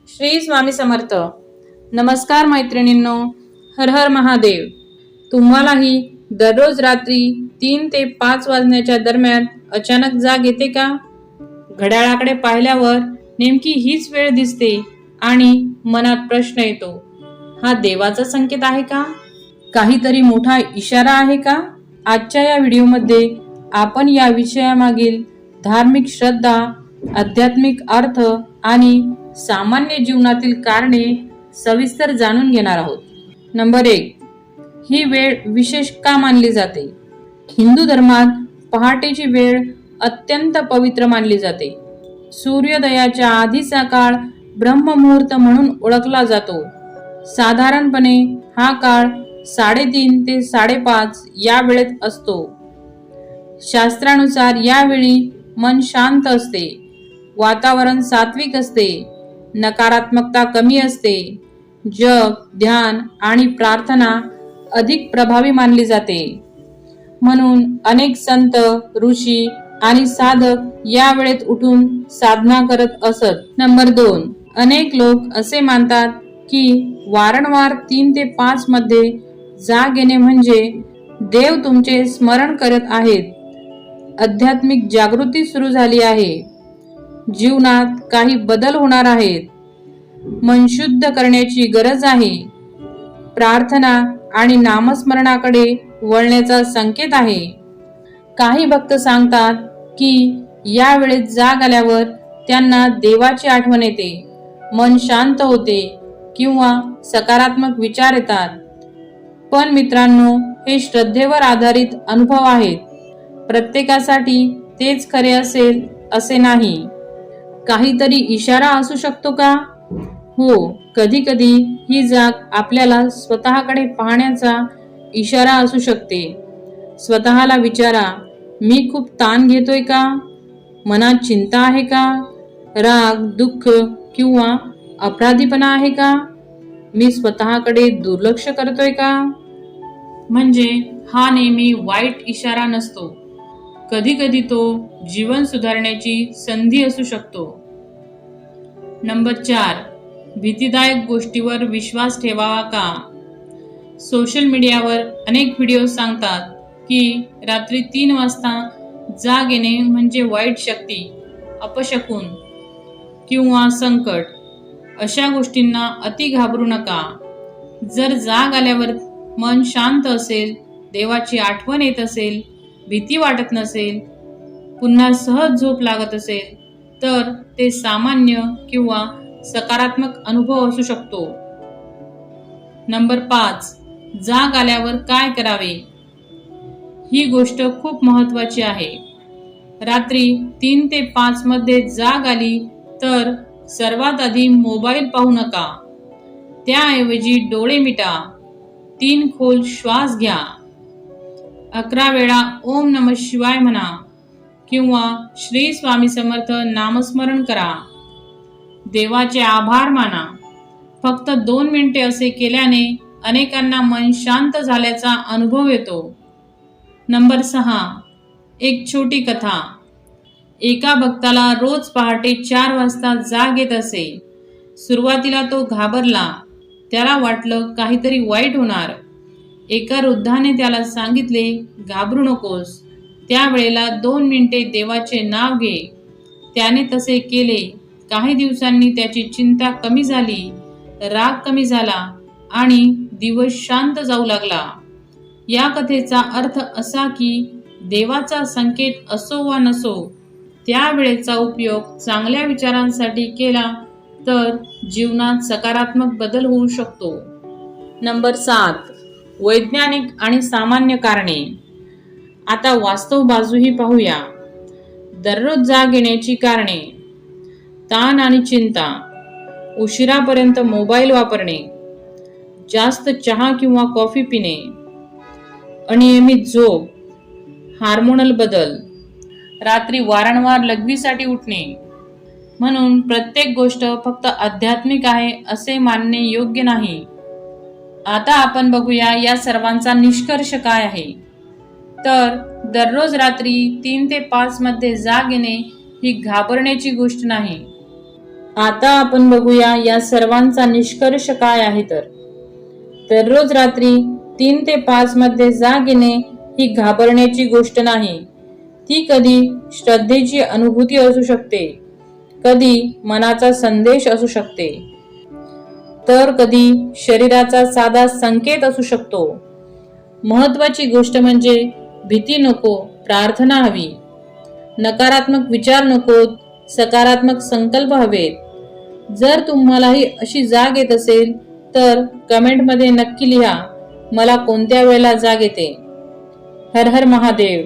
श्री स्वामी समर्थ. नमस्कार मैत्रिणींनो, हर हर महादेव. तुम्हालाही दररोज रात्री 3 ते 5 वाजण्याच्या दरम्यान अचानक जाग येते का? घड्याळाकडे पाहिल्यावर नेमकी हीच वेळ दिसते आणि मनात प्रश्न येतो, हा देवाचा संकेत आहे का? काहीतरी मोठा इशारा आहे का? आजच्या या व्हिडिओमध्ये आपण या विषयामागील धार्मिक श्रद्धा, आध्यात्मिक अर्थ आणि सामान्य जीवनातील कारणे सविस्तर जाणून घेणार आहोत. नंबर 1. ही वेळ विशेष का मानली जाते? हिंदू धर्मात पहाटेची वेळ अत्यंत पवित्र मानली जाते. सूर्योदयाच्या आधीचा काळ ब्रह्ममुहूर्त म्हणून ओळखला जातो. साधारणपणे हा काळ 3:30 ते 5:30 या वेळेत असतो. शास्त्रानुसार यावेळी मन शांत असते, वातावरण सात्विक असते, नकारात्मकता कमी असते, जप, ध्यान आणि प्रार्थना अधिक प्रभावी मानली जाते. म्हणून अनेक संत, ऋषी आणि साधक या वेळेत उठून साधना करत असत. नंबर 2. अनेक लोक असे मानतात की वारंवार 3 ते 5 मध्ये जाग येणे म्हणजे देव तुमचे स्मरण करत आहेत, आध्यात्मिक जागृती सुरू झाली आहे, जीवनात काही बदल होणार आहेत, मन शुद्ध करण्याची गरज आहे, प्रार्थना आणि नामस्मरणाकडे वळण्याचा संकेत आहे. काही भक्त सांगतात की या वेळेत जाग आल्यावर त्यांना देवाची आठवण येते, मन शांत होते किंवा सकारात्मक विचार येतात. पण मित्रांनो, हे श्रद्धेवर आधारित अनुभव आहेत. प्रत्येकासाठी तेच खरे असेल असे नाही. काहीतरी इशारा असू शकतो का? हो, कधी कधी ही जाग आपल्याला स्वतःकडे पाहण्याचा इशारा असू शकते. स्वतःला विचारा, मी खूप ताण घेतोय का? मनात चिंता आहे का? राग, दुःख किंवा अपराधीपणा आहे का? मी स्वतःकडे दुर्लक्ष करतोय का? म्हणजे हा नेहमी वाईट इशारा नसतो. कधी कधी तो जीवन सुधारण्याची संधी असू शकतो. नंबर 4. भीतीदायक गोष्टीवर विश्वास ठेवावा का? सोशल मीडियावर अनेक व्हिडिओ सांगतात की रात्री 3 वाजता जाग येणे म्हणजे वाईट शक्ती, अपशकुन किंवा संकट. अशा गोष्टींना अति घाबरू नका. जर जाग आल्यावर मन शांत असेल, देवाची आठवण येत असेल, भीती वाटत नसेल, पुन्हा सहज झोप लागत असेल, तर ते सामान्य किंवा सकारात्मक अनुभव असू शकतो. नंबर 5. जाग आल्यावर काय करावे? ही गोष्ट खूप महत्त्वाची आहे. रात्री 3 ते 5 मध्ये जाग आली तर सर्वात आधी मोबाईल पाहू नका. त्याऐवजी डोळे मिटा, 3 खोल श्वास घ्या, 11 वेळा ओम नमः शिवाय म्हणा किंवा श्री स्वामी समर्थ नामस्मरण करा. देवाचे आभार माना. फक्त 2 मिनिटे असे केल्याने अनेकांना मन शांत झाल्याचा अनुभव येतो. नंबर 6. एक छोटी कथा. एका भक्ताला रोज पहाटे 4 वाजता जाग येत असे. सुरुवातीला तो घाबरला. त्याला वाटलं काहीतरी वाईट होणार. एका वृद्धाने त्याला सांगितले, घाबरू नकोस, त्यावेळेला 2 मिनिटे देवाचे नाव घे. त्याने तसे केले. काही दिवसांनी त्याची चिंता कमी झाली, राग कमी झाला आणि दिवस शांत जाऊ लागला. या कथेचा अर्थ असा की देवाचा संकेत असो वा नसो, त्यावेळेचा उपयोग चांगल्या विचारांसाठी केला तर जीवनात सकारात्मक बदल होऊ शकतो. नंबर 7. वैज्ञानिक आणि सामान्य कारणे. आता वास्तव बाजूही पाहूया. दररोज जाग येण्याची कारणे: ताण आणि चिंता, उशिरापर्यंत मोबाईल वापरणे, जास्त चहा किंवा कॉफी पिणे, अनियमित झोप, हार्मोनल बदल, रात्री वारंवार लघवीसाठी उठणे. म्हणून प्रत्येक गोष्ट फक्त आध्यात्मिक आहे असे मानणे योग्य नाही. आता आपण बघूया या सर्वांचा निष्कर्ष काय आहे. तर दररोज रात्री 3 ते 5 मध्ये जाग येणे ही घाबरण्याची गोष्ट नाही. आता आपण बघूया या सर्वांचा निष्कर्ष काय आहे. तर रोज रात्री 3 ते 5 मध्ये जाग येणे ही घाबरण्याची गोष्ट नाही. ती कधी श्रद्धेची अनुभूती असू शकते, कधी मनाचा संदेश असू शकते, तर कधी शरीराचा साधा संकेत असू शकतो. महत्वाची गोष्ट म्हणजे भीती नको, प्रार्थना हवी. नकारात्मक विचार नकोत, सकारात्मक संकल्प हवेत. जर तुम्हालाही अशी जाग येत असेल तर कमेंटमध्ये नक्की लिहा, मला कोणत्या वेळेला जाग येते. हर हर महादेव.